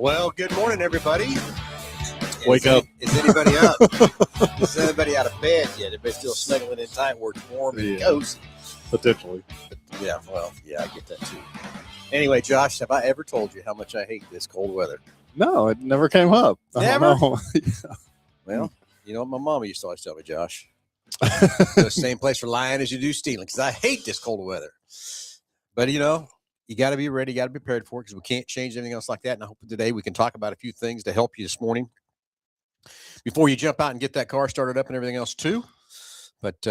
Well, good morning, everybody. Wake up. Is anybody up? Is anybody out of bed yet? Everybody's still snuggling in tight where it's warm and cozy. Potentially. Yeah, I get that too. Anyway, Josh, have I ever told you how much I hate this cold weather? No, it never came up. Never? I don't know. Well, you know what my mama used to always tell me, Josh? Go to the same place for lying as you do stealing, because I hate this cold weather. But, you got to be ready. You got to be prepared for it, because we can't change anything else like that. And I hope today we can talk about a few things to help you this morning before you jump out and get that car started up and everything else too. But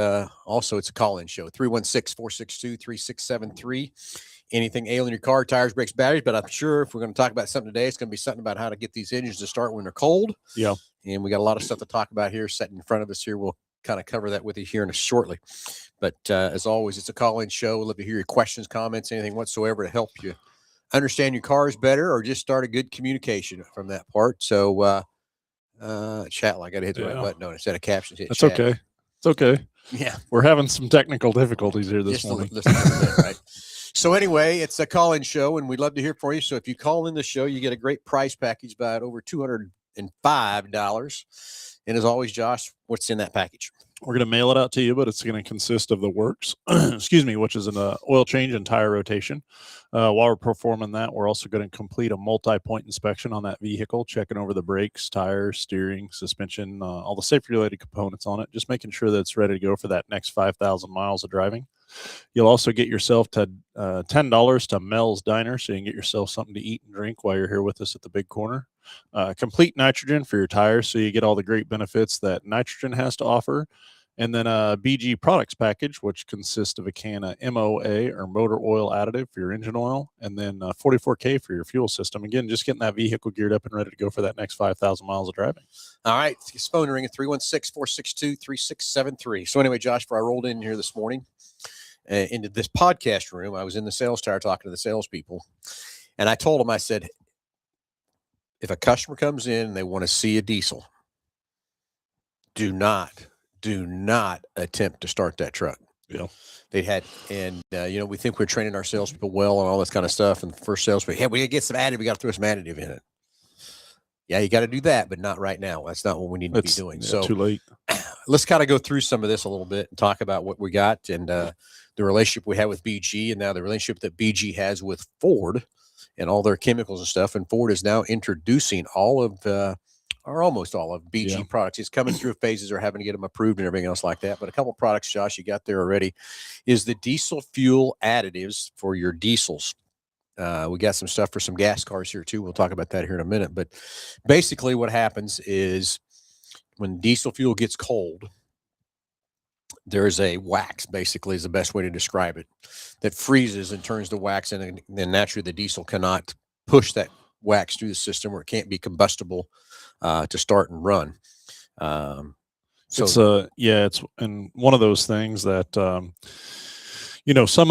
also, it's a call-in show, 316-462-3673. Anything ailing your car, tires, brakes, batteries. But I'm sure if we're going to talk about something today, it's going to be something about how to get these engines to start when they're cold. Yeah. And we got a lot of stuff to talk about here sitting in front of us here. We'll kind of cover that with you here in a shortly. But as always, it's a call-in show. We'd love to hear your questions, comments, anything whatsoever to help you understand your cars better or just start a good communication from that part. So chat, I got to hit the right button on it instead of captions. Hit That's chat. okay. It's okay. Yeah. We're having some technical difficulties here this morning. Just a little bit, right? So anyway, it's a call-in show, and we'd love to hear from you. So if you call in the show, you get a great price package by over $205. And as always, Josh, what's in that package? We're going to mail it out to you, but it's going to consist of the works, excuse me, which is an oil change and tire rotation. While we're performing that, we're also going to complete a multi-point inspection on that vehicle, checking over the brakes, tires, steering, suspension, all the safety-related components on it, just making sure that it's ready to go for that next 5,000 miles of driving. You'll also get yourself to $10 to Mel's Diner, so you can get yourself something to eat and drink while you're here with us at the Big Corner. Complete nitrogen for your tires, so you get all the great benefits that nitrogen has to offer. And then a BG products package, which consists of a can of MOA or motor oil additive for your engine oil, and then 44K for your fuel system. Again, just getting that vehicle geared up and ready to go for that next 5,000 miles of driving. All right. His phone ring at 316-462-3673. So anyway, Josh, before I rolled in here this morning into this podcast room, I was in the sales tower talking to the salespeople, and I told them, I said, if a customer comes in and they want to see a diesel, do not attempt to start that truck. Yeah. They had, and we think we're training our salespeople well and all this kind of stuff. And the first salespeople, hey, we got to get some additive. We got to throw some additive in it. Yeah, you got to do that, but not right now. That's not what we need to be doing. So too late. Let's kind of go through some of this a little bit and talk about what we got and the relationship we have with BG, and now the relationship that BG has with Ford and all their chemicals and stuff. And Ford is now introducing all of or almost all of BG products. It's coming through phases or having to get them approved and everything else like that. But a couple of products, Josh, you got there already, is the diesel fuel additives for your diesels. We got some stuff for some gas cars here too. We'll talk about that here in a minute. But basically what happens is when diesel fuel gets cold, there's a wax, basically is the best way to describe it, that freezes and turns to wax. And then naturally the diesel cannot push that wax through the system, or it can't be combustible to start and run. It's and one of those things that some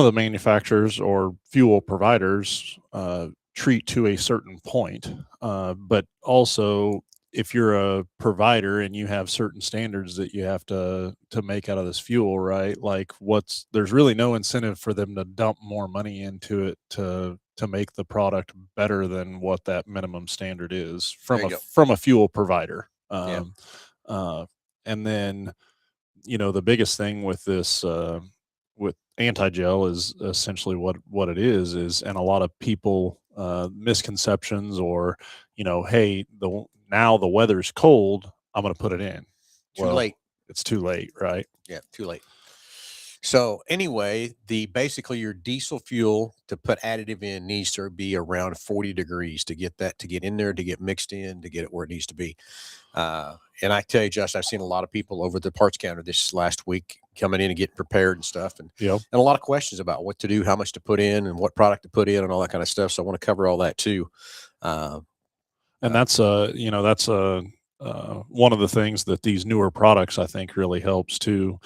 of the manufacturers or fuel providers treat to a certain point, but also if you're a provider and you have certain standards that you have to make out of this fuel, right? Like there's really no incentive for them to dump more money into it to make the product better than what that minimum standard is from a fuel provider. And then, the biggest thing with this, with anti-gel is essentially what it is, and a lot of people, misconceptions or, hey, now the weather's cold, I'm going to put it in. Too late. It's too late, right? Yeah, too late. So anyway, basically your diesel fuel to put additive in needs to be around 40 degrees to get in there, to get mixed in, to get it where it needs to be. And I tell you, Josh, I've seen a lot of people over the parts counter this last week coming in and getting prepared and stuff, and a lot of questions about what to do, how much to put in, and what product to put in, and all that kind of stuff. So I want to cover all that too. And that's one of the things that these newer products I think really helps too.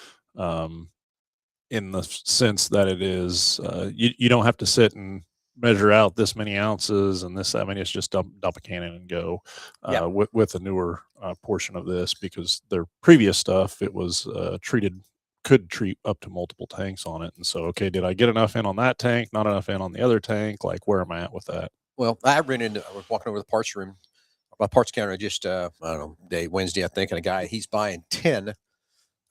In the sense that it is, you don't have to sit and measure out this many ounces and this. I mean, it's just dump a can in and go with the newer portion of this, because their previous stuff, it was could treat up to multiple tanks on it. And so, okay, did I get enough in on that tank? Not enough in on the other tank? Like, where am I at with that? Well, I was walking over the parts room, my parts counter just, I don't know, Wednesday, I think, and a guy, he's buying 10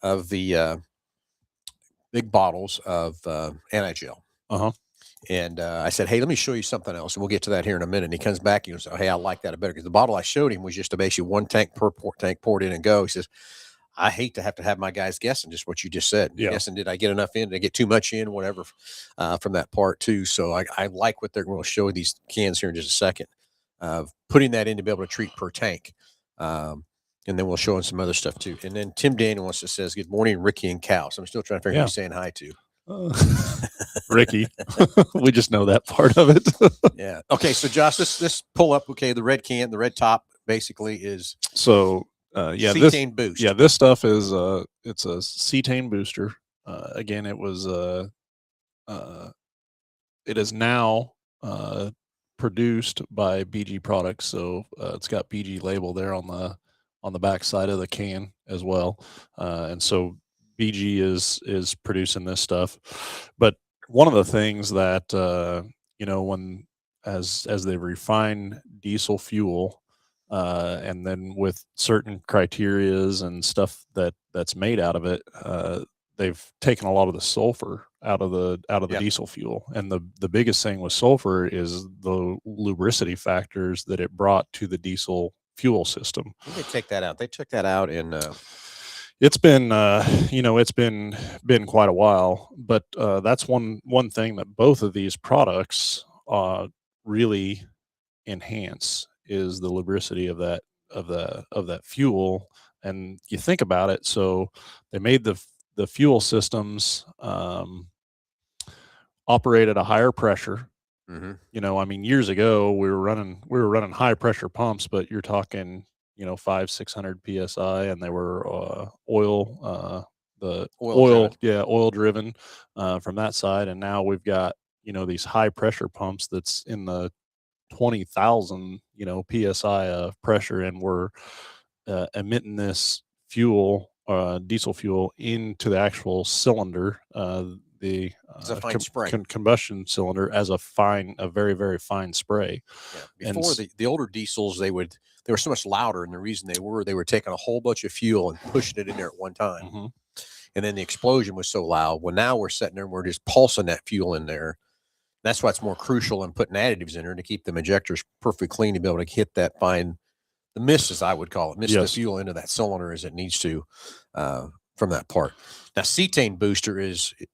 of the big bottles of anti-gel. Uh-huh. And I said, hey, let me show you something else. And we'll get to that here in a minute. And he comes back and he goes, oh, hey, I like that better. Because the bottle I showed him was just a basically one tank per tank poured in and go. He says, I hate to have my guys guessing just what you just said. Yeah. Guessing, did I get enough in? Did I get too much in? Whatever from that part, too. So I like what they're going to show these cans here in just a second. Putting that in to be able to treat per tank. And then we'll show them some other stuff, too. And then Tim Daniel wants to says, good morning, Ricky and Cal. So I'm still trying to figure out who he's saying hi to. Ricky. We just know that part of it. Yeah. Okay. So Josh, this pull up. Okay, the red can, the red top, basically is cetane boost. Yeah, this stuff is it's a cetane booster. Again, it was it is now produced by BG Products, so it's got BG label there on the back side of the can as well, and so BG is producing this stuff. But one of the things that when as they refine diesel fuel, and then with certain criterias and stuff that's made out of it, they've taken a lot of the sulfur out of the diesel fuel. And the biggest thing with sulfur is the lubricity factors that it brought to the diesel fuel system. They take that out. They took that out in it's been it's been quite a while, but that's one thing that both of these products really enhance is the lubricity of that fuel. And you think about it, so they made the fuel systems operate at a higher pressure. Mm-hmm. Years ago we were running high pressure pumps, but you're talking 500-600 psi, and they were oil driven from that side. And now we've got these high pressure pumps that's in the 20,000 psi of pressure, and we're emitting this fuel, diesel fuel, into the actual cylinder, it's a fine spray. Combustion cylinder, as a very, very fine spray. Yeah. Before, the older diesels, they were so much louder, and the reason they were taking a whole bunch of fuel and pushing it in there at one time. Mm-hmm. And then the explosion was so loud. Well, now we're sitting there and we're just pulsing that fuel in there. That's why it's more crucial in putting additives in there to keep the injectors perfectly clean, to be able to hit that the mist, as I would call it, the fuel into that cylinder as it needs to from that part. Now, cetane booster is, a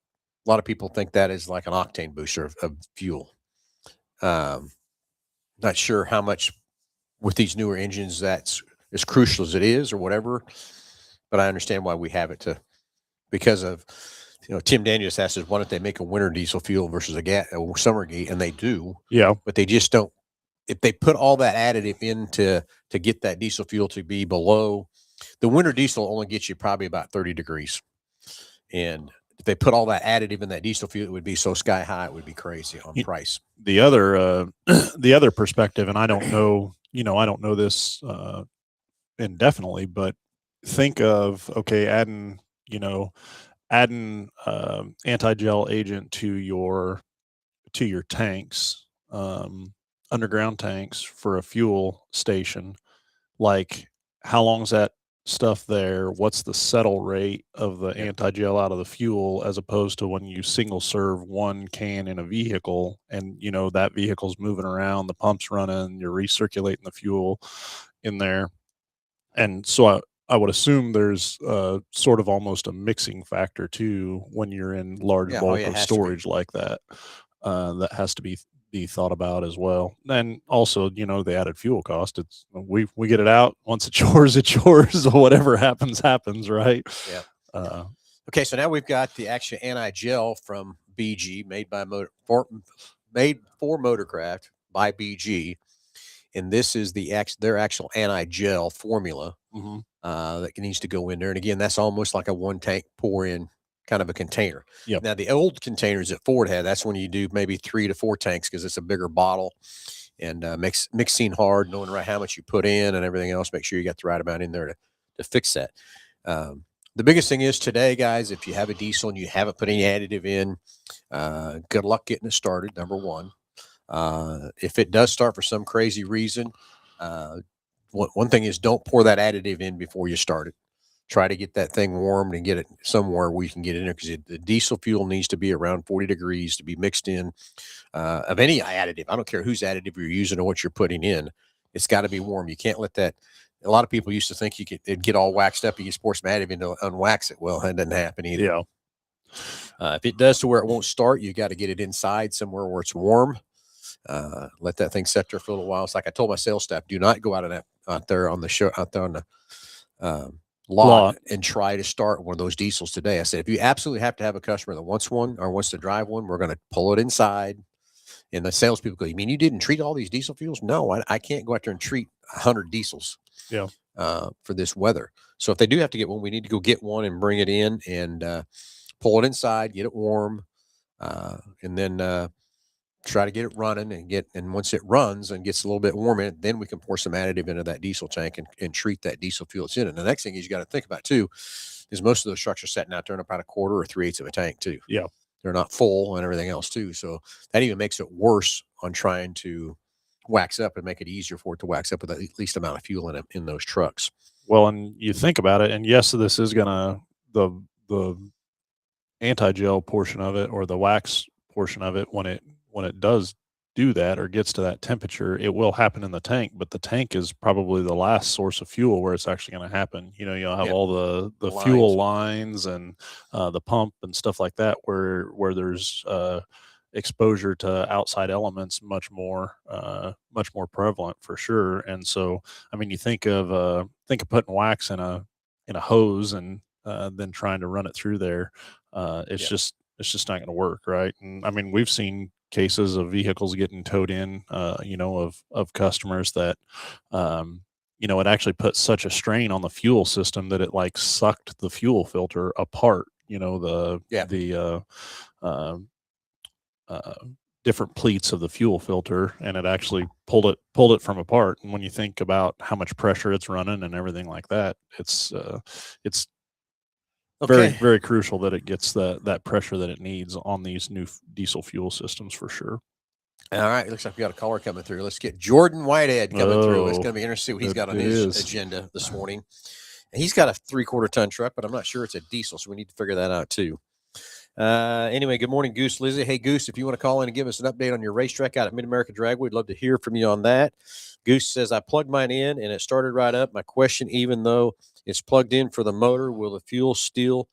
lot of people think that is like an octane booster of fuel. Not sure how much with these newer engines that's as crucial as it is or whatever, but I understand why we have it because of, Tim Daniels asked us, why don't they make a winter diesel fuel versus a summer heat? And they do. Yeah. But they just don't. If they put all that additive in to get that diesel fuel to be below, the winter diesel only gets you probably about 30 degrees. And if they put all that additive in that diesel fuel, it would be so sky high, it would be crazy on price. The other perspective, and I don't know this indefinitely, but think of, okay, adding anti-gel agent to your tanks, underground tanks for a fuel station. Like, how long is that stuff there? What's the settle rate of the anti-gel out of the fuel, as opposed to when you single serve one can in a vehicle, and that vehicle's moving around, the pump's running, you're recirculating the fuel in there. And so I would assume there's sort of almost a mixing factor too when you're in large bulk of storage like that. That has to be thought about as well. And also, the added fuel cost. It's we get it out. Once it's yours, it's yours. Whatever happens, right? Yeah. Okay, so now we've got the actual anti-gel from BG, made for Motorcraft by BG. And this is their actual anti-gel formula that needs to go in there. And again, that's almost like a one tank pour in kind of a container. Yep. Now, the old containers that Ford had, that's when you do maybe 3 to 4 tanks, because it's a bigger bottle, and mixing hard, knowing right how much you put in and everything else. Make sure you got the right amount in there to fix that. The biggest thing is today, guys, if you have a diesel and you haven't put any additive in, good luck getting it started, number one. If it does start for some crazy reason, one thing is don't pour that additive in before you start it. Try to get that thing warmed and get it somewhere where you can get in there, because the diesel fuel needs to be around 40 degrees to be mixed in of any additive. I don't care whose additive you're using or what you're putting in. It's got to be warm. You can't let that. A lot of people used to think it'd get all waxed up. You can pour some additive in to unwax it. Well, that doesn't happen either. Yeah. If it does to where it won't start, you got to get it inside somewhere where it's warm. Let that thing set there for a little while. It's like I told my sales staff, do not go out there on the show, out there on the lot and try to start one of those diesels today. I said, if you absolutely have to have a customer that wants one or wants to drive one, we're going to pull it inside. And the salespeople go, you mean you didn't treat all these diesel fuels? No, I can't go out there and treat 100 diesels for this weather. So if they do have to get one, we need to go get one and bring it in and pull it inside, get it warm, and then try to get it running and once it runs and gets a little bit warm, then we can pour some additive into that diesel tank and treat that diesel fuel that's in it. And the next thing is you got to think about too, is most of those trucks are sitting out there in about a quarter or 3/8 of a tank too. Yeah. They're not full and everything else too. So that even makes it worse on trying to wax up and make it easier for it to wax up with the least amount of fuel in those trucks. Well, and you think about it, and yes, this is gonna the anti-gel portion of it or the wax portion of it, when it does do that or gets to that temperature, it will happen in the tank, but the tank is probably the last source of fuel where it's actually going to happen. You'll have all the fuel lines and the pump and stuff like that where there's exposure to outside elements much more prevalent for sure. And so, I mean, you think of putting wax in a hose and then trying to run it through there. It's just not going to work, right? And I mean, we've seen cases of vehicles getting towed in, of customers that, it actually put such a strain on the fuel system that it like sucked the fuel filter apart. Different pleats of the fuel filter, and it actually pulled it from apart. And when you think about how much pressure it's running and everything like that, it's very, very crucial that it gets that pressure that it needs on these new diesel fuel systems for sure. All right. Looks like we got a caller coming through. Let's get Jordan Whitehead coming through. It's going to be interesting what he's got on his agenda this morning. And he's got a 3/4 ton truck, but I'm not sure it's a diesel, so we need to figure that out too. Anyway, good morning, Goose Lizzie. Hey, Goose, if you want to call in and give us an update on your racetrack out at Mid-America Dragway, we'd love to hear from you on that. Goose says, I plugged mine in and it started right up. My question, even though it's plugged in for the motor, will the fuel still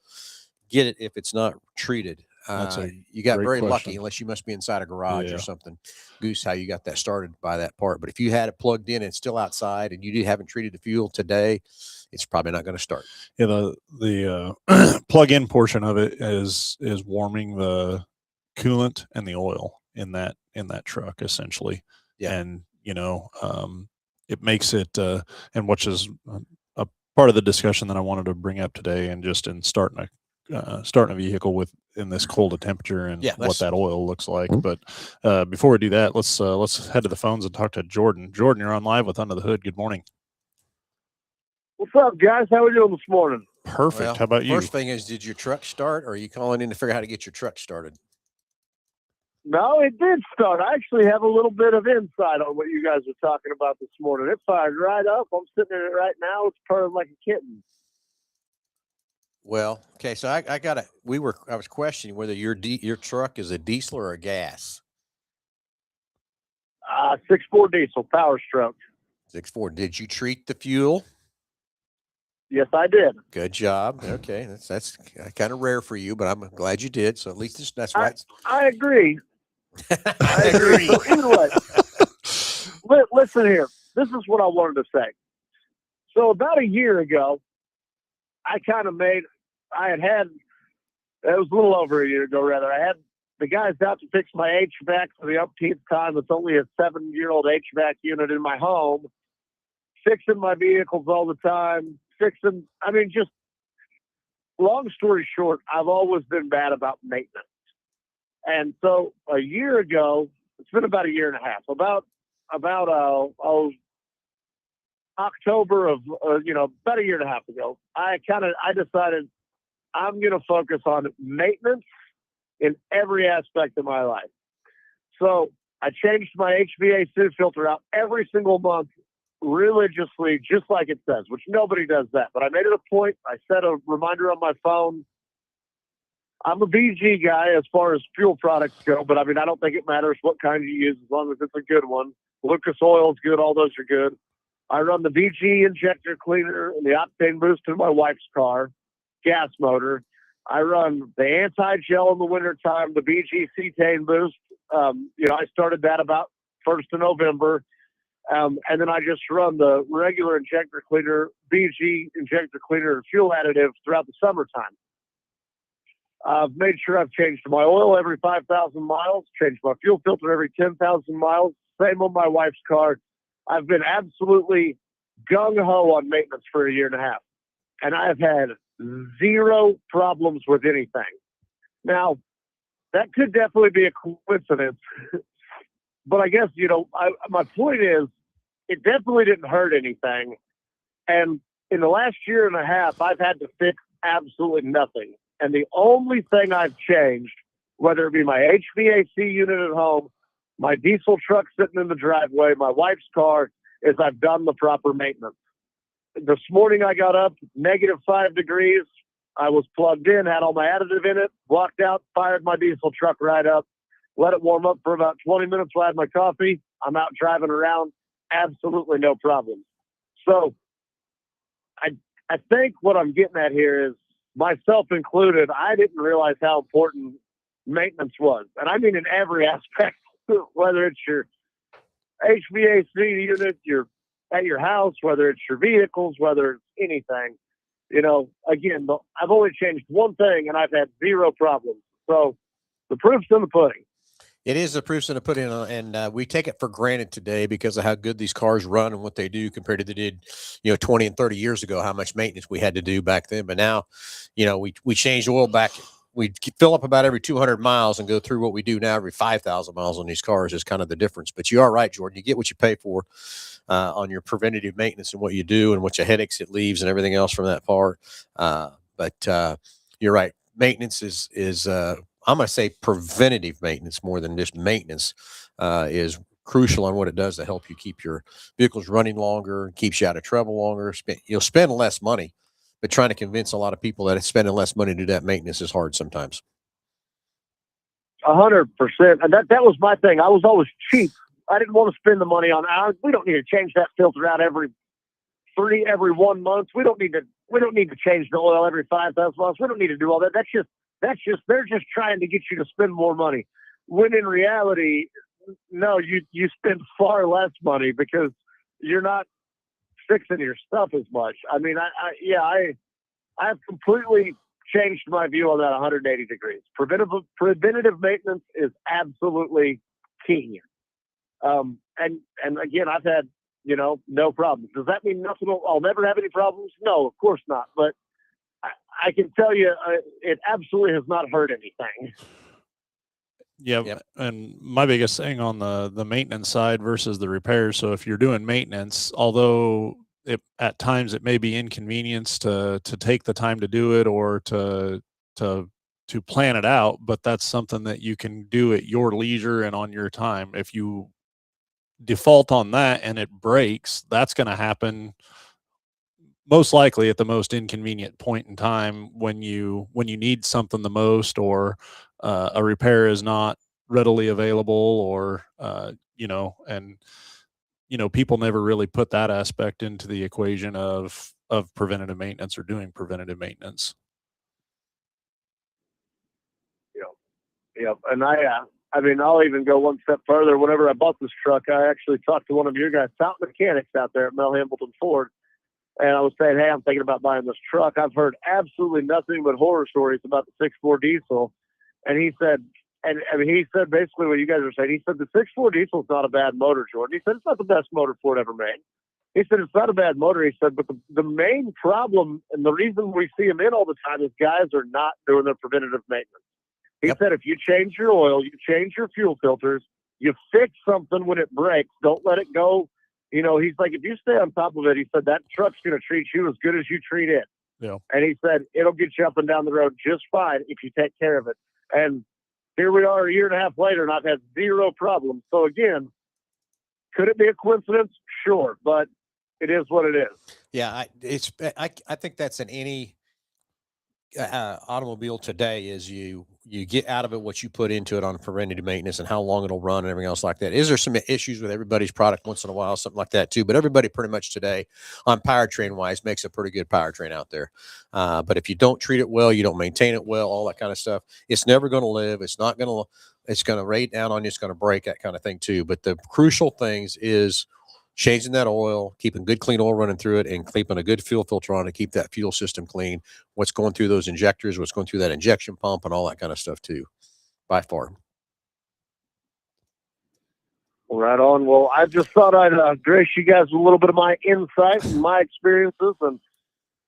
get it if it's not treated? You got very lucky, unless you must be inside a garage or something, Goose, how you got that started by that part. But if you had it plugged in and it's still outside and you haven't treated the fuel today, it's probably not going to start. Yeah, the plug-in portion of it is warming the coolant and the oil in that truck essentially. Yeah. And it makes it and which is a part of the discussion that I wanted to bring up today, and just in starting a vehicle in this cold a temperature and what that oil looks like. But before we do that, let's head to the phones and talk to Jordan. Jordan, you're on live with Under the Hood. Good morning. What's up, guys? How are we doing this morning? Perfect. Well, how about you? First thing is, did your truck start, or are you calling in to figure out how to get your truck started? No, it did start. I actually have a little bit of insight on what you guys are talking about this morning. It fired right up. I'm sitting in it right now. It's purring like a kitten. Well, okay. So I was questioning whether your truck is a diesel or a gas. 6.4 diesel, Power Stroke. 6.4. Did you treat the fuel? Yes, I did. Good job. Okay, that's kind of rare for you, but I'm glad you did. So at least that's right. I agree. I agree. So anyway, listen here. This is what I wanted to say. So about a year ago, it was a little over a year ago, rather. I had the guys out to fix my HVAC for the umpteenth time. It's only a 7-year-old HVAC unit in my home, fixing my vehicles all the time. Just long story short, I've always been bad about maintenance. And so a year ago, it's been about a year and a half, about October of, about a year and a half ago, I decided I'm going to focus on maintenance in every aspect of my life. So I changed my HVAC filter out every single month religiously, just like it says, which nobody does that. But I made it a point. I set a reminder on my phone. I'm a BG guy as far as fuel products go, but I mean, I don't think it matters what kind you use as long as it's a good one. Lucas Oil is good. All those are good. I run the BG injector cleaner and the octane boost in my wife's car, gas motor. I run the anti-gel in the wintertime, the BG cetane boost. I started that about 1st of November. And then I just run the regular injector cleaner, BG injector cleaner and fuel additive throughout the summertime. I've made sure I've changed my oil every 5,000 miles, changed my fuel filter every 10,000 miles. Same on my wife's car. I've been absolutely gung-ho on maintenance for a year and a half. And I've had zero problems with anything. Now, that could definitely be a coincidence. But I guess, my point is, it definitely didn't hurt anything. And in the last year and a half, I've had to fix absolutely nothing. And the only thing I've changed, whether it be my HVAC unit at home, my diesel truck sitting in the driveway, my wife's car, is I've done the proper maintenance. This morning I got up, -5 degrees. I was plugged in, had all my additive in it, walked out, fired my diesel truck right up, let it warm up for about 20 minutes while I had my coffee. I'm out driving around. Absolutely no problem. So I think what I'm getting at here is, myself included, I didn't realize how important maintenance was. And I mean in every aspect, whether it's your HVAC unit, at your house, whether it's your vehicles, whether it's anything. Again, I've only changed one thing and I've had zero problems. So the proof's in the pudding. It is the proofs in the pudding, and we take it for granted today because of how good these cars run and what they do compared to they did, 20 and 30 years ago, how much maintenance we had to do back then. But now, we change oil back. We fill up about every 200 miles and go through what we do now every 5,000 miles on these cars is kind of the difference. But you are right, Jordan. You get what you pay for on your preventative maintenance and what you do and what your headaches it leaves and everything else from that part. But you're right. Maintenance is I'm going to say preventative maintenance more than just maintenance is crucial on what it does to help you keep your vehicles running longer, keeps you out of trouble longer. You'll spend less money, but trying to convince a lot of people that spending less money to do that maintenance is hard sometimes. 100%. And that was my thing. I was always cheap. I didn't want to spend the money on ours. We don't need to change that filter out every 1 month. We don't need to change the oil every 5,000 miles. We don't need to do all that. That's just they're just trying to get you to spend more money. When in reality, no, you spend far less money because you're not fixing your stuff as much. I mean, I've completely changed my view on that 180 degrees. Preventative maintenance is absolutely key. And again, I've had, no problems. Does that mean I'll never have any problems? No, of course not. But I can tell you, it absolutely has not hurt anything. Yeah. Yep. And my biggest thing on the maintenance side versus the repairs. So if you're doing maintenance, although at times it may be inconvenience to take the time to do it or to plan it out, but that's something that you can do at your leisure and on your time. If you default on that and it breaks, that's going to happen most likely at the most inconvenient point in time when you need something the most, or a repair is not readily available, or people never really put that aspect into the equation of preventative maintenance or doing preventative maintenance. Yep. And I'll even go one step further. Whenever I bought this truck, I actually talked to one of your guys, top mechanics out there at Mel Hambleton Ford. And I was saying, hey, I'm thinking about buying this truck. I've heard absolutely nothing but horror stories about the 6.4 diesel. And he said, he said basically what you guys are saying. He said the 6.4 diesel is not a bad motor, Jordan. He said it's not the best motor Ford ever made. He said it's not a bad motor. He said, but the main problem and the reason we see them in all the time is guys are not doing their preventative maintenance. He said if you change your oil, you change your fuel filters, you fix something when it breaks, don't let it go. He's like, if you stay on top of it, he said, that truck's going to treat you as good as you treat it. Yeah. And he said, it'll get you up and down the road just fine if you take care of it. And here we are a year and a half later, and I've had zero problems. So again, could it be a coincidence? Sure, but it is what it is. Yeah, I think that's in any automobile today. Is you get out of it what you put into it on preventative maintenance and how long it'll run and everything else like that. Is there some issues with everybody's product once in a while, something like that too? But everybody pretty much today on powertrain wise makes a pretty good powertrain out there. But if you don't treat it well, you don't maintain it well, all that kind of stuff, it's never going to live. It's not going to. It's going to rate down on you. It's going to break, that kind of thing too. But the crucial things is changing that oil, keeping good clean oil running through it, and keeping a good fuel filter on to keep that fuel system clean. What's going through those injectors, what's going through that injection pump, and all that kind of stuff too, by far. Right on. Well, I just thought I'd grace you guys with a little bit of my insight and my experiences, and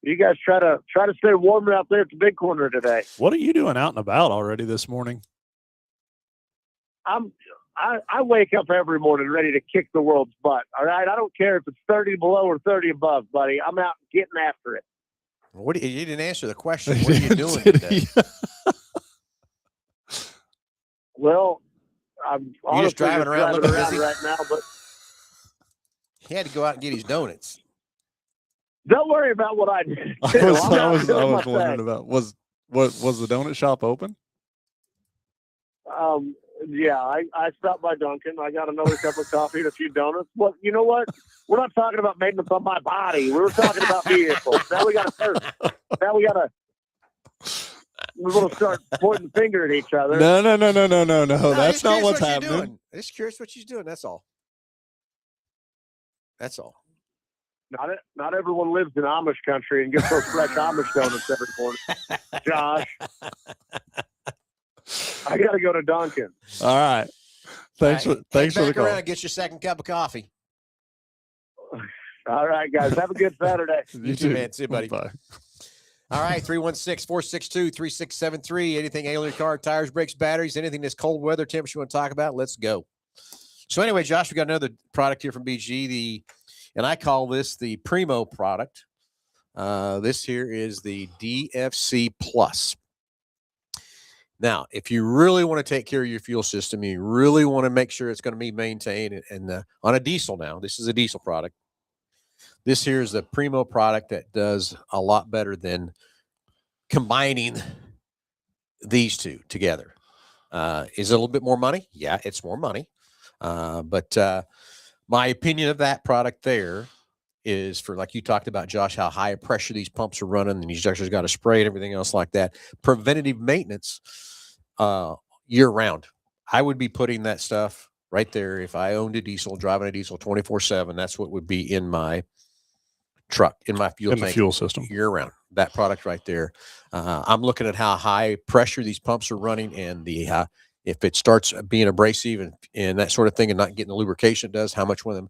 you guys try to stay warmer out there at the Big Corner today. What are you doing out and about already this morning? I wake up every morning ready to kick the world's butt. All right. I don't care if it's 30 below or 30 above, buddy. I'm out getting after it. You didn't answer the question. What are you doing today? Well, I'm You're just driving around looking busy right now, but he had to go out and get his donuts. don't worry about what I did. I was wondering about was the donut shop open? Yeah, I stopped by Dunkin'. I got another cup of coffee and a few donuts. Well, you know what? We're not talking about maintenance on my body. We were talking about vehicles. Now we got to we're going to start pointing the finger at each other. No. That's not what's happening. Doing. I'm just curious what she's doing. That's all. Not everyone lives in Amish country and gets those fresh Amish donuts every morning. Josh, I got to go to Dunkin'. All right. Thanks for the call. Around, get your second cup of coffee. All right, guys. Have a good Saturday. You too, man. See you, buddy. Bye. All right, 316-462-3673. Anything ailing your car, tires, brakes, batteries, anything this cold weather temperature you want to talk about, let's go. So anyway, Josh, we got another product here from BG, and I call this the Primo product. This here is the DFC Plus. Now, if you really want to take care of your fuel system, you really want to make sure it's going to be maintained, and on a diesel now, this is a diesel product. This here is the Primo product that does a lot better than combining these two together. Is it a little bit more money? Yeah, it's more money. But my opinion of that product there is for, like you talked about, Josh, how high pressure these pumps are running and these injectors got to spray and everything else like that. Preventative maintenance year round. I would be putting that stuff right there. If I owned a diesel, driving a diesel 24/7, that's what would be in my truck, in my fuel tank, fuel system year round. That product right there. I'm looking at how high pressure these pumps are running, and if it starts being abrasive and that sort of thing, and not getting the lubrication it does, how much one of them.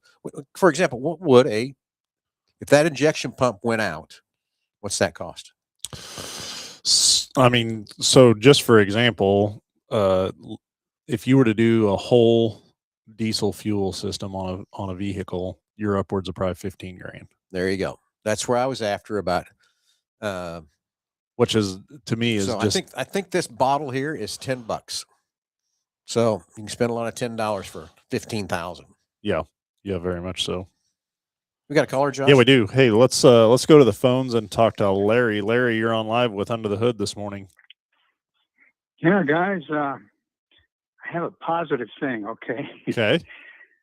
For example, what would if that injection pump went out, what's that cost? I mean, so just for example, if you were to do a whole diesel fuel system on a vehicle, you're upwards of probably $15,000. There you go. That's where I was after about. Which is, to me, is so just. I think this bottle here is $10. So you can spend a lot of $10 for 15,000. Yeah, very much so. We got a caller, Josh? Yeah, we do. Hey, let's go to the phones and talk to Larry. Larry, you're on live with Under the Hood this morning. Yeah, guys, I have a positive thing. Okay. Okay.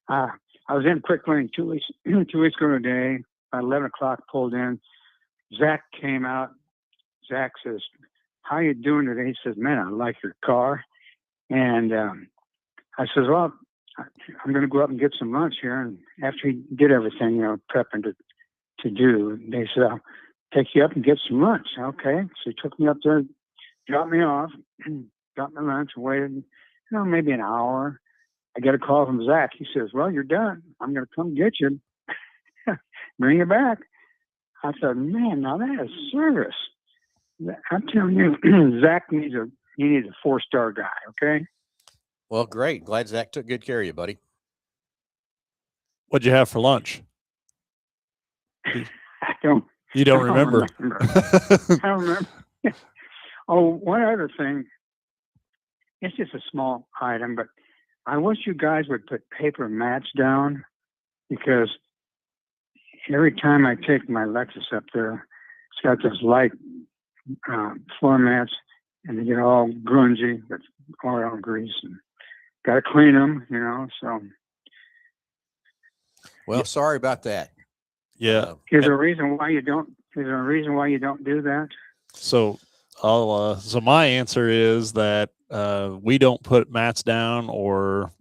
I was in Quick Lane 2 weeks ago today. About 11 o'clock, pulled in. Zach came out. Zach says, "How you doing today?" He says, "Man, I like your car." And I says, "Well, I'm going to go up and get some lunch here." And after he did everything, prepping to do, they said, "I'll take you up and get some lunch." Okay. So he took me up there, dropped me off, got my lunch, waited, maybe an hour. I get a call from Zach. He says, "Well, you're done. I'm going to come get you, bring you back." I thought, man, now that is service. I'm telling you, Zach needs a 4-star guy. Okay. Well, great. Glad Zach took good care of you, buddy. What'd you have for lunch? You don't remember. I don't remember. Oh, one other thing. it's just a small item, but I wish you guys would put paper mats down, because every time I take my Lexus up there, it's got those light floor mats, and they get all grungy with oil grease, and got to clean them, so. Well, sorry about that. Yeah. Is there a reason why you don't do that? So so my answer is that we don't put mats down or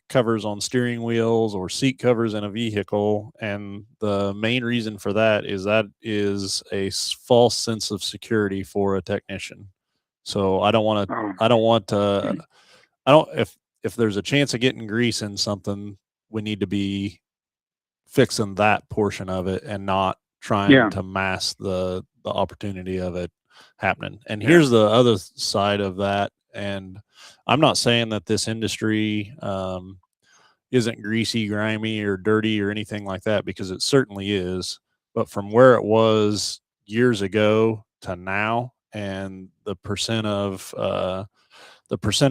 covers on steering wheels or seat covers in a vehicle, and the main reason for that is a false sense of security for a technician. So I don't want to. If there's a chance of getting grease in something, we need to be fixing that portion of it and not trying to mask the opportunity of it happening. And here's the other side of that. And I'm not saying that this industry isn't greasy, grimy, or dirty or anything like that, because it certainly is. But from where it was years ago to now, and the percent of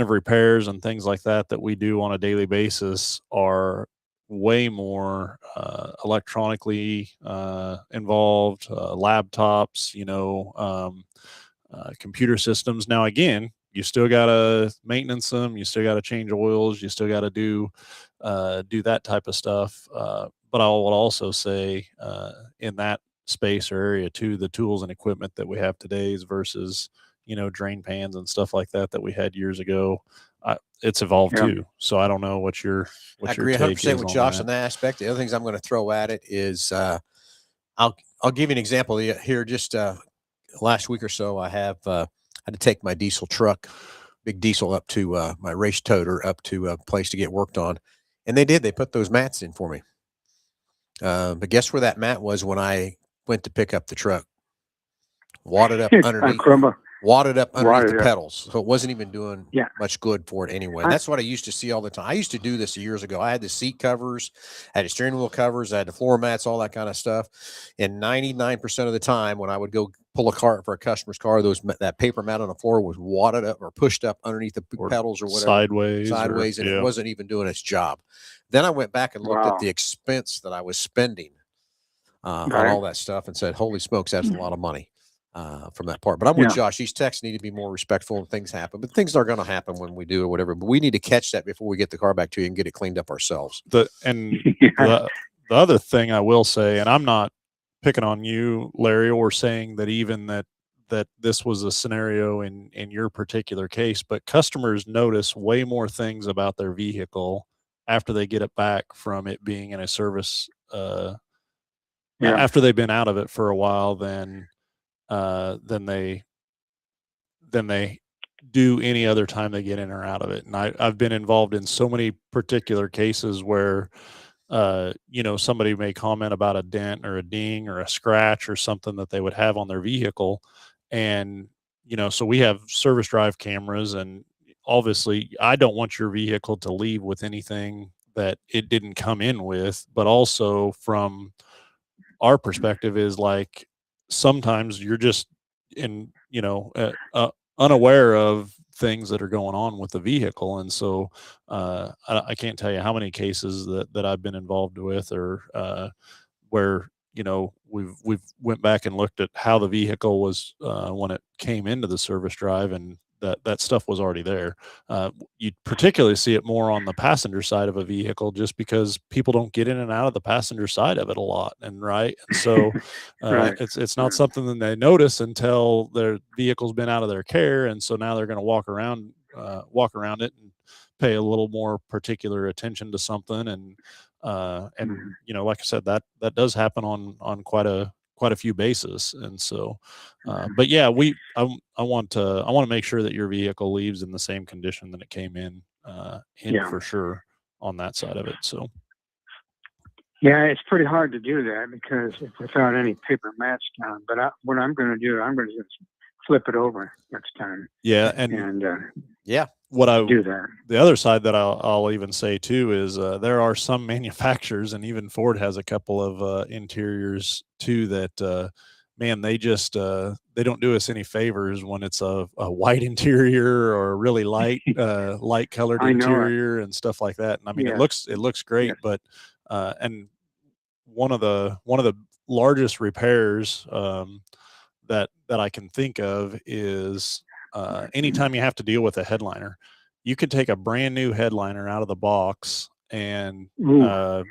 repairs and things like that we do on a daily basis are way more electronically involved, laptops, computer systems. Now, again, you still got to maintenance them. You still got to change oils. You still got to do that type of stuff. But I will also say in that space or area too, the tools and equipment that we have today versus, drain pans and stuff like that we had years ago. It's evolved too. So I don't know what your I agree 100% with Josh on that aspect. The other things I'm going to throw at it is I'll give you an example here. Just last week or so, I had to take my diesel truck, big diesel, up to my race toter, up to a place to get worked on, and they put those mats in for me. But guess where that mat was when I went to pick up the truck? Wadded up underneath. Wadded up underneath the pedals. So it wasn't even doing much good for it anyway. And that's what I used to see all the time. I used to do this years ago. I had the seat covers, I had the steering wheel covers, I had the floor mats, all that kind of stuff. And 99% of the time when I would go pull a cart for a customer's car, that paper mat on the floor was wadded up or pushed up underneath the pedals or whatever. Sideways, and it wasn't even doing its job. Then I went back and looked at the expense that I was spending on all that stuff and said, holy smokes, that's a lot of money. From that part. But I'm with Josh. These techs need to be more respectful and things happen. But things are going to happen when we do or whatever. But we need to catch that before we get the car back to you and get it cleaned up ourselves. The other thing I will say, and I'm not picking on you, Larry, or saying that even that this was a scenario in your particular case, but customers notice way more things about their vehicle after they get it back from it being in a service after they've been out of it for a while than they do any other time they get in or out of it. And I've been involved in so many particular cases where somebody may comment about a dent or a ding or a scratch or something that they would have on their vehicle. And, so we have service drive cameras, and obviously I don't want your vehicle to leave with anything that it didn't come in with, but also from our perspective is like, sometimes you're just unaware of things that are going on with the vehicle. And so I can't tell you how many cases that I've been involved with or where, we've went back and looked at how the vehicle was when it came into the service drive, and that stuff was already there. You particularly see it more on the passenger side of a vehicle, just because people don't get in and out of the passenger side of it a lot. And so it's not something that they notice until their vehicle's been out of their care. And so now they're going to walk around it and pay a little more particular attention to something. And like I said, that does happen on quite a few bases. And so, but yeah, I want to make sure that your vehicle leaves in the same condition that it came in for sure on that side of it. So. Yeah, it's pretty hard to do that because without any paper mats down. But what I'm going to do, I'm going to just flip it over next time. Yeah, and what I do that. The other side that I'll even say too is there are some manufacturers, and even Ford has a couple of interiors too that man, they just they don't do us any favors when it's a white interior or a really light light colored I know it. interior and stuff like that. And I mean, Yes. it looks great, Yes. but and one of the largest repairs that I can think of is anytime you have to deal with a headliner. You could take a brand new headliner out of the box and Ooh, yeah.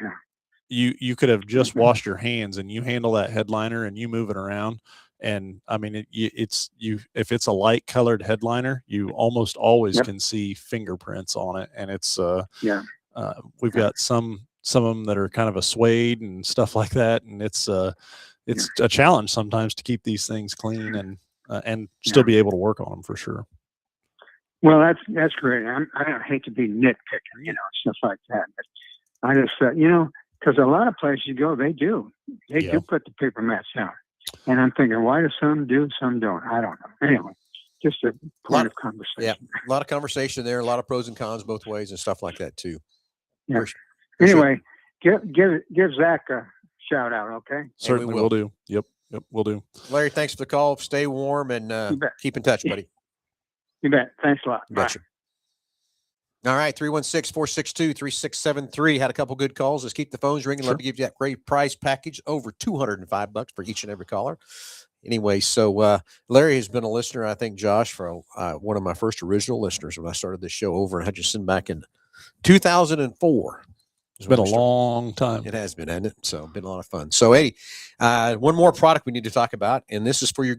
you could have just washed your hands and you handle that headliner and you move it around. And I mean, if it's a light colored headliner, you almost always Yep. can see fingerprints on it. And it's, Yeah. we've got some of them that are kind of a suede and stuff like that. And it's a challenge sometimes to keep these things clean and still be able to work on them for sure. Well, that's great. I don't hate to be nitpicking, stuff like that. But I just, because a lot of places you go, they do put the paper mats down, and I'm thinking, why do some do, some don't? I don't know. Anyway, just a point of conversation. Yeah, a lot of conversation there, a lot of pros and cons both ways and stuff like that too. Yeah. Anyway, give Zach a shout out, okay? Certainly will do. Yep, we'll do. Larry, thanks for the call. Stay warm and keep in touch, buddy. You bet. Thanks a lot. Gotcha. All right, 316-462-3673. Had a couple good calls. Let's keep the phones ringing. Love to give you that great price package, over $205 for each and every caller. Anyway, so Larry has been a listener, I think, Josh, for one of my first original listeners when I started this show over in Hutchinson back in 2004. It's been a long time. It has been, hasn't it? So been a lot of fun. So, hey, one more product we need to talk about, and this is for your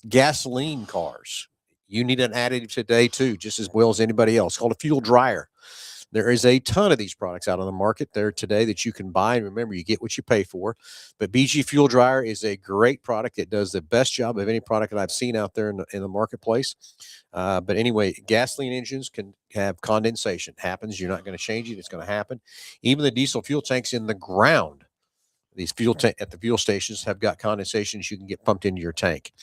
gasoline cars. You need an additive today too, just as well as anybody else. It's called a fuel dryer. There is a ton of these products out on the market there today that you can buy. And remember, you get what you pay for. But BG Fuel Dryer is a great product. It does the best job of any product that I've seen out there in the marketplace. But anyway, gasoline engines can have condensation. It happens. You're not going to change it. It's going to happen. Even the diesel fuel tanks in the ground, these at the fuel stations have got condensations you can get pumped into your tank.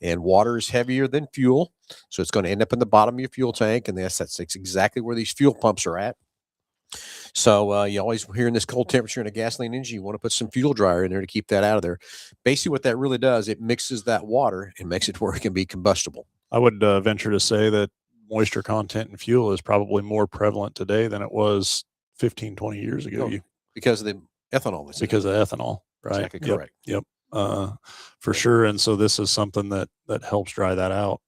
And water is heavier than fuel, so it's going to end up in the bottom of your fuel tank, and that's exactly where these fuel pumps are at. So you always hear in this cold temperature in a gasoline engine, you want to put some fuel dryer in there to keep that out of there. Basically, what that really does, it mixes that water and makes it where it can be combustible. I would venture to say that moisture content in fuel is probably more prevalent today than it was 15, 20 years ago. Because of the ethanol. Because of ethanol, right? Exactly correct. Yep. For sure. And so this is something that helps dry that out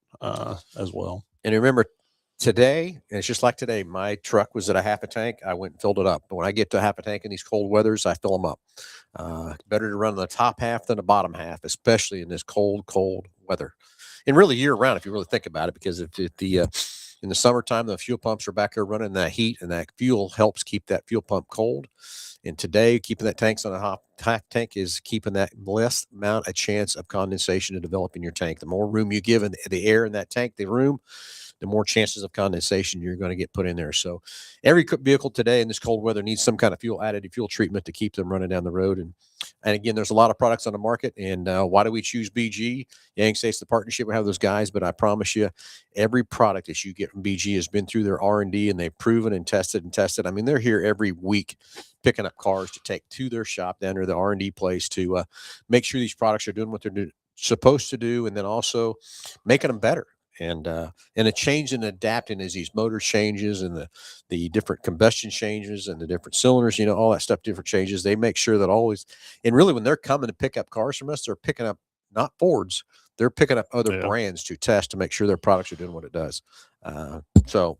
as well. And remember, today, and it's just like today, my truck was at a half a tank. I went and filled it up. But when I get to a half a tank in these cold weathers, I fill them up. Better to run the top half than the bottom half, especially in this cold weather. And really year round, if you really think about it, because in the summertime, the fuel pumps are back there running that heat, and that fuel helps keep that fuel pump cold. And today, keeping that tanks on a half tank is keeping that less amount of chance of condensation to develop in your tank. The more room you give in the air in that tank, the more chances of condensation you're going to get put in there. So every vehicle today in this cold weather needs some kind of additive fuel treatment to keep them running down the road. And again, there's a lot of products on the market. And why do we choose BG? Yang State's the partnership. We have those guys, but I promise you, every product that you get from BG has been through their R&D, and they've proven and tested. I mean, they're here every week picking up cars to take to their shop down to the R&D place to make sure these products are doing what they're supposed to do, and then also making them better. And a change and adapting as these motor changes and the different combustion changes and the different cylinders, all that stuff, different changes. They make sure that always, and really when they're coming to pick up cars from us, they're picking up not Fords, they're picking up other brands to test to make sure their products are doing what it does. So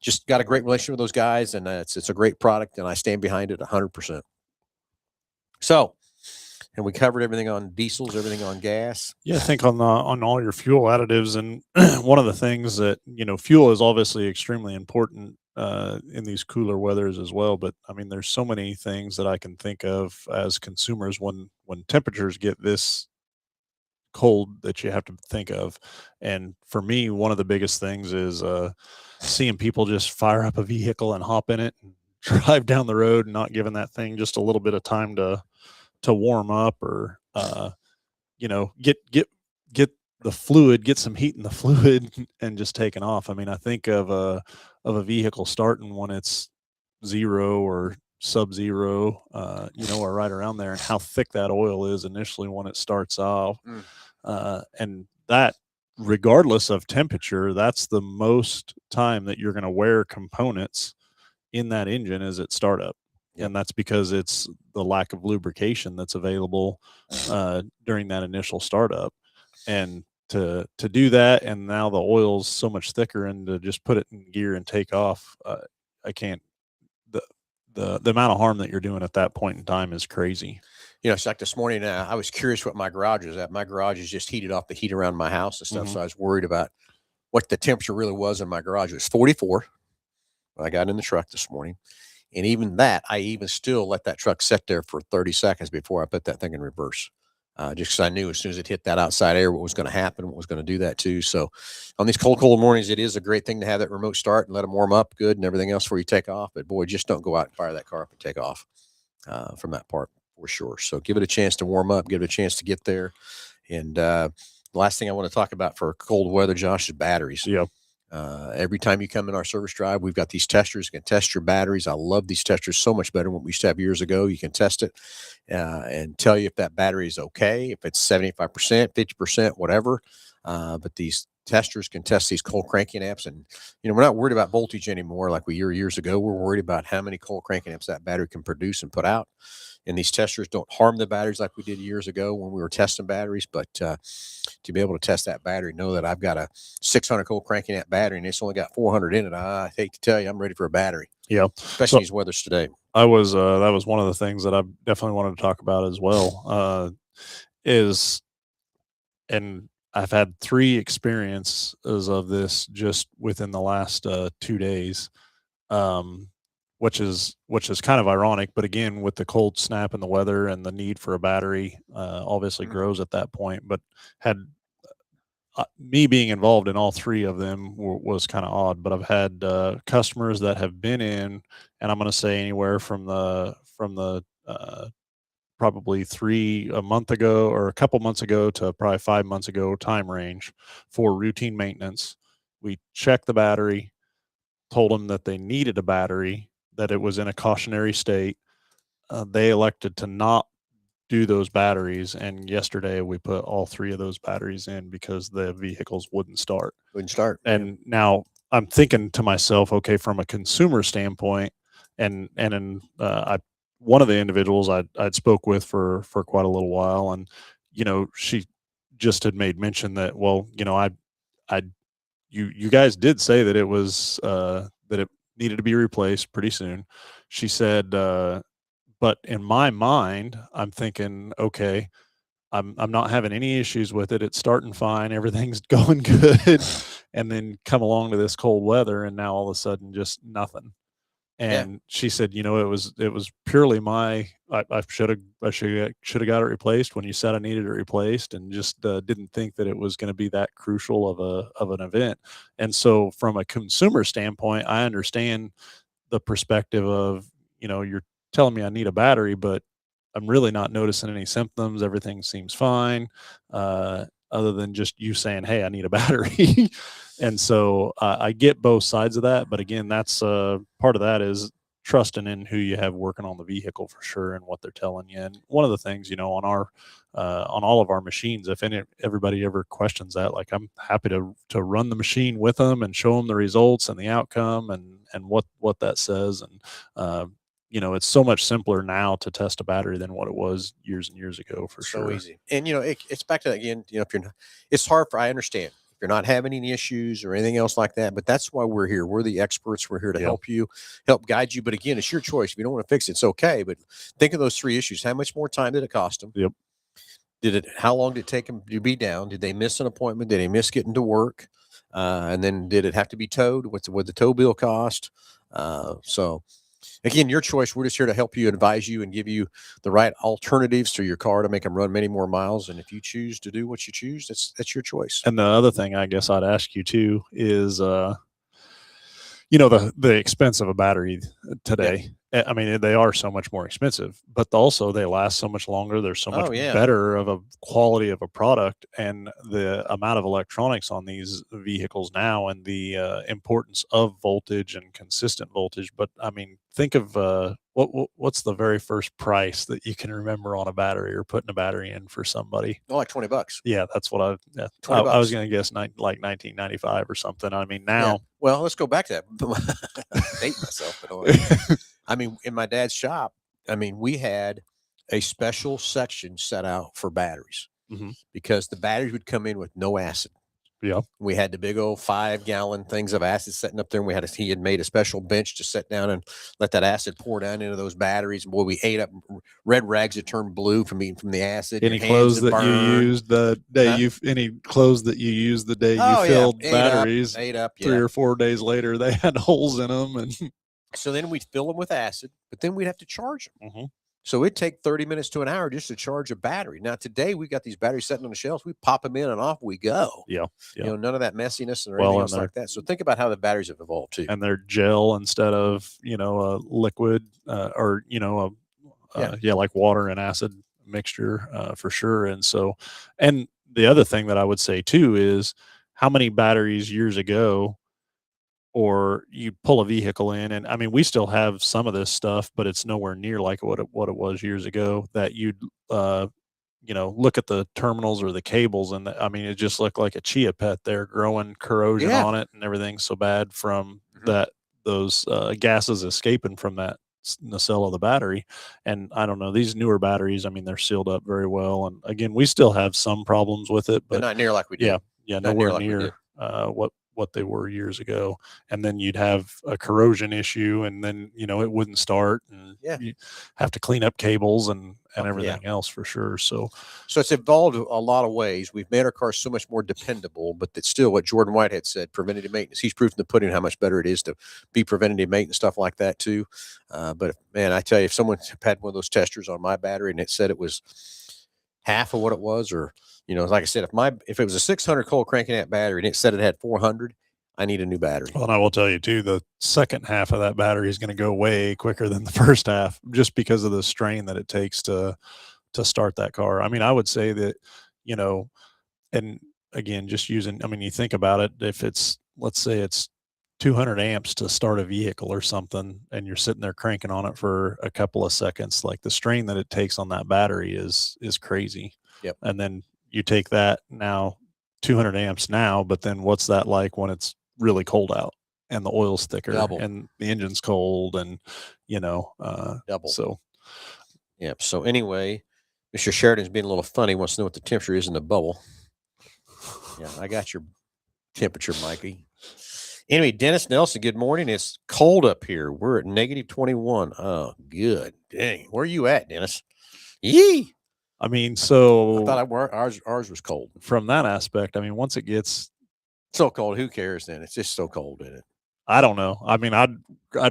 just got a great relationship with those guys, and it's a great product, and I stand behind it 100%. So, and we covered everything on diesels, everything on gas. Yeah, I think on all your fuel additives, and one of the things that fuel is obviously extremely important in these cooler weathers as well. But I mean, there's so many things that I can think of as consumers when temperatures get this cold that you have to think of. And for me, one of the biggest things is seeing people just fire up a vehicle and hop in it and drive down the road and not giving that thing just a little bit of time to warm up, or get the fluid, get some heat in the fluid and just taking off. I mean, I think of a vehicle starting when it's 0 or sub-zero, or right around there, and how thick that oil is initially when it starts off. And that, regardless of temperature, that's the most time that you're going to wear components in that engine is at startup. And that's because it's the lack of lubrication that's available during that initial startup. And to do that, and now the oil's so much thicker, and to just put it in gear and take off, I can't. The amount of harm that you're doing at that point in time is crazy. It's like this morning. I was curious what my garage was at. My garage is just heated off the heat around my house and stuff. So I was worried about what the temperature really was in my garage. It was 44 when I got in the truck this morning. And even that, I even still let that truck sit there for 30 seconds before I put that thing in reverse. Just because I knew as soon as it hit that outside air, what was going to happen, what was going to do that too. So on these cold mornings, it is a great thing to have that remote start and let them warm up good and everything else before you take off. But boy, just don't go out and fire that car up and take off from that part for sure. So give it a chance to warm up, give it a chance to get there. And the last thing I want to talk about for cold weather, Josh, is batteries. Yep. Every time you come in our service drive, we've got these testers. You can test your batteries. I love these testers so much better than what we used to have years ago. You can test it and tell you if that battery is okay, if it's 75%, 50%, whatever. But these testers can test these cold cranking amps. And, we're not worried about voltage anymore like we were years ago. We're worried about how many cold cranking amps that battery can produce and put out. And these testers don't harm the batteries like we did years ago when we were testing batteries. But to be able to test that battery, know that I've got a 600 cold cranking amp battery and it's only got 400 in it. I hate to tell you, I'm ready for a battery. Yeah. Especially these weathers today. That was one of the things that I definitely wanted to talk about as well, and I've had 3 experiences of this just within the last 2 days. Which is kind of ironic, but again, with the cold snap and the weather and the need for a battery, obviously grows at that point. But had me being involved in all 3 of them was kind of odd. But I've had customers that have been in, and I'm going to say anywhere from the probably a month ago or a couple months ago to probably 5 months ago time range for routine maintenance. We checked the battery, told them that they needed a battery, that it was in a cautionary state. They elected to not do those batteries. And yesterday we put all 3 of those batteries in because the vehicles wouldn't start. And now I'm thinking to myself, okay, from a consumer standpoint, and one of the individuals I'd spoke with for quite a little while, and, she just had made mention that, well, you guys did say that it was, that it needed to be replaced pretty soon. She said, but in my mind, I'm thinking, okay, I'm not having any issues with it. It's starting fine. Everything's going good. And then come along to this cold weather, and now all of a sudden just nothing. And she said, it was purely I should have got it replaced when you said I needed it replaced, and just didn't think that it was going to be that crucial of an event. And so from a consumer standpoint, I understand the perspective of, you're telling me I need a battery, but I'm really not noticing any symptoms. Everything seems fine, other than just you saying, hey, I need a battery. And so I get both sides of that. But again, that's part of that is trusting in who you have working on the vehicle for sure, and what they're telling you. And one of the things, on all of our machines, if everybody ever questions that, like, I'm happy to run the machine with them and show them the results and the outcome and what that says. And, it's so much simpler now to test a battery than what it was years and years ago, for sure. So easy. And, it's back to that again, if it's hard I understand. You're not having any issues or anything else like that, but that's why we're here. We're the experts. We're here to help you, help guide you. But again, it's your choice. If you don't want to fix it, it's okay. But think of those 3 issues. How much more time did it cost them? Yep. How long did it take them to be down? Did they miss an appointment? Did they miss getting to work? And then did it have to be towed? What the tow bill cost? So again, your choice. We're just here to help you, advise you, and give you the right alternatives to your car to make them run many more miles. And if you choose to do what you choose, that's your choice. And the other thing I guess I'd ask you too is, the expense of a battery today. I mean, they are so much more expensive, but also they last so much longer. They're so much Oh, yeah. better of a quality of a product, and the amount of electronics on these vehicles now, and the importance of voltage and consistent voltage. But I mean, think of what's the very first price that you can remember on a battery or putting a battery in for somebody? Oh, like $20. Yeah, that's what I 20 I was bucks. going to guess like 1995 or something. I mean, Yeah. now Well, let's go back to that. Date myself, but I mean, in my dad's shop, I mean, we had a special section set out for batteries Mhm. because the batteries would come in with no acid. Yeah. We had the big old 5-gallon things of acid sitting up there, and he had made a special bench to sit down and let that acid pour down into those batteries. And boy, we ate up red rags that turned blue from eating from the acid. Any Your hands clothes would that you burn. used the day Huh? any clothes that you used the day you Oh, yeah. filled Ate batteries, Ate up. 3 Yeah. or 4 days later, they had holes in them. And So then we'd fill them with acid, but then we'd have to charge them. Mhm. So it'd take 30 minutes to an hour just to charge a battery. Now, today we got these batteries sitting on the shelves. We pop them in and off we go. Yeah, You yeah. know, none of that messiness or Well, anything and else they're like that. So think about how the batteries have evolved too. and they're gel instead of, a liquid, or, Yeah. like water and acid mixture, for sure. And so, and the other thing that I would say too is how many batteries years ago, or you pull a vehicle in, and I mean, we still have some of this stuff, but it's nowhere near like what it was years ago, that you'd, look at the terminals or the cables, and I mean, it just looked like a chia pet there, growing corrosion Yeah. on it, and everything so bad from Mhm. those gases escaping from that nacelle of the battery. And I don't know, these newer batteries, I mean, they're sealed up very well. And again, we still have some problems with it, But but not near like we did. yeah, Not near nowhere like we did. near what they were years ago. And then you'd have a corrosion issue, and then it wouldn't start, and Yeah. you have to clean up cables and Oh, yeah. everything else for sure. So So it's evolved a lot of ways. We've made our cars so much more dependable, but that's still what Jordan Whitehead said, preventative maintenance. He's proven the pudding how much better it is to be preventative maintenance, stuff like that too. But man, I tell you, if someone had one of those testers on my battery and it said it was half of what it was, or like I said, if it was a 600 cold cranking amp battery and it said it had 400, I need a new battery. Well, and I will tell you too, the second half of that battery is going to go way quicker than the first half, just because of the strain that it takes to start that car. I mean, I would say that, and again, just using, I mean, you think about it, if let's say it's 200 amps to start a vehicle or something, and you're sitting there cranking on it for a couple of seconds, like the strain that it takes on that battery is crazy. Yep. And then you take that now, 200 amps now, but then what's that like when it's really cold out and the oil's thicker Double. and the engine's cold, and Double. so Yeah. So anyway, Mr. Sheridan's being a little funny. Wants to know what the temperature is in the bubble. Yeah, I got your temperature, Mikey. Anyway, Dennis Nelson, good morning. It's cold up here. We're at -21. Oh, good. Dang. Where are you at, Dennis? Yee. I mean, I so thought ours was cold. from that aspect, I mean, once it gets, So cold. Who cares then? It's just so cold in it. I don't know. I mean, I'd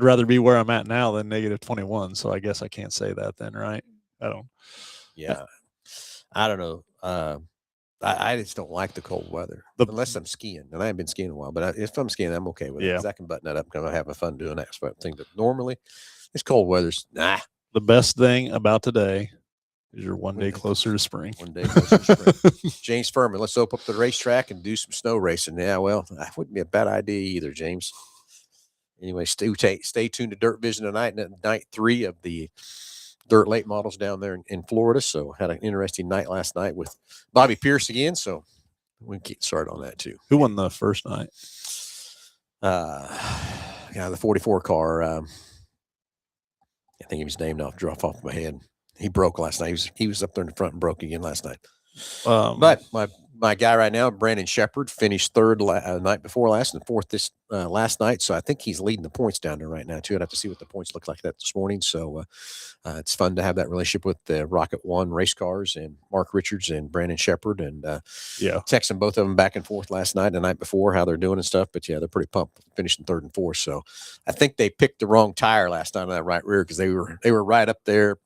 rather be where I'm at now than -21. So I guess I can't say that then, right? I don't. Yeah. I don't know. I just don't like the cold weather unless I'm skiing, and I haven't been skiing in a while. But if I'm skiing, I'm okay with it Yeah. because I can button that up because I'm having fun doing that sort of thing. But normally, this cold weather's The best thing about today is you're one day day closer to spring. One day closer to spring. James Furman, let's open up the racetrack and do some snow racing. Yeah, well, that wouldn't be a bad idea either, James. Anyway, stay tuned to Dirt Vision tonight, night 3 of the Dirt Late models down there in Florida. So had an interesting night last night with Bobby Pierce again. So we can get started on that too. Who won the first night? The 44 car. I think he was named off my head. He broke last night. He was up there in the front and broke again last night. But my guy right now, Brandon Shepard, finished third night before last and fourth this last night. So I think he's leading the points down there right now too. I'd have to see what the points look like that this morning. So it's fun to have that relationship with the Rocket One race cars and Mark Richards and Brandon Shepard, and texting both of them back and forth last night and the night before how they're doing and stuff. But yeah, they're pretty pumped finishing third and fourth. So I think they picked the wrong tire last night on that right rear because they were right up there.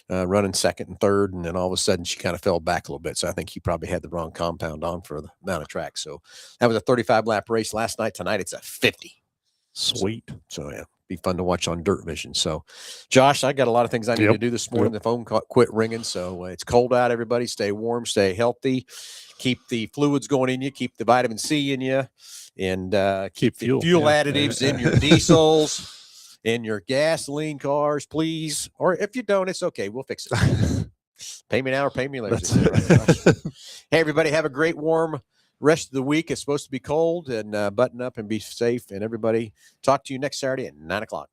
Running second and third, and then all of a sudden she kind of fell back a little bit. So I think he probably had the wrong compound on for the amount of track. So that was a 35 lap race last night. Tonight it's a 50. Sweet. So yeah, be fun to watch on Dirt Vision. So, Josh, I got a lot of things I need Yep. to do this morning. Yep. The phone quit ringing. So it's cold out. Everybody, stay warm, stay healthy, keep the fluids going in you, keep the vitamin C in you, and keep the fuel Yeah. additives in your diesels, in your gasoline cars, please. Or if you don't, it's okay. We'll fix it. Pay me now or pay me later. That's Right, Josh? Hey, everybody, have a great warm rest of the week. It's supposed to be cold, and button up and be safe. And everybody, talk to you next Saturday at 9 o'clock.